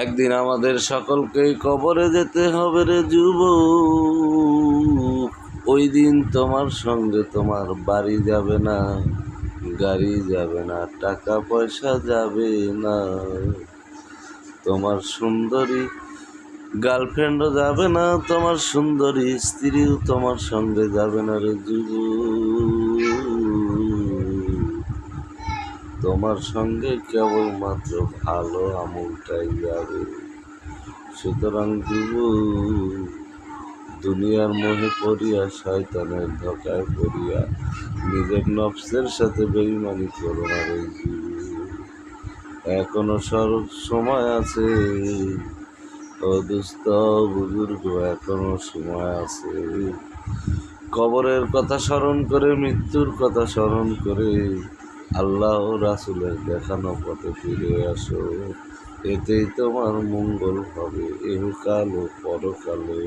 একদিন আমাদের সকলকেই কবরে যেতে হবে রে যুবক। ওই দিন তোমার সঙ্গে তোমার বাড়ি যাবে না, গাড়ি যাবে না, টাকা পয়সা যাবে না, তোমার সুন্দরী গার্লফ্রেন্ডও যাবে না, তোমার সুন্দরী স্ত্রীও তোমার সঙ্গে যাবে না রে যুবক। তোমার সঙ্গে কেবলমাত্র ভালো আমলটাই যাবে। সুতরাং যুবক, দুনিয়ার মোহে পড়িয়া শয়তানের ধোকায় পড়িয়া নিজের নফসের সাথে বেঈমানি করো না রে যুবক। এখনো সময় আছে ও দুস্থ বুজুর্গ, এখনো সময় আছে। কবরের কথা স্মরণ করে, মৃত্যুর কথা স্মরণ করে আল্লাহ ও রাসূলের দেখানো পথে ফিরে আসো। এতেই তোমার মঙ্গল হবে ইহকাল ও পরকালে।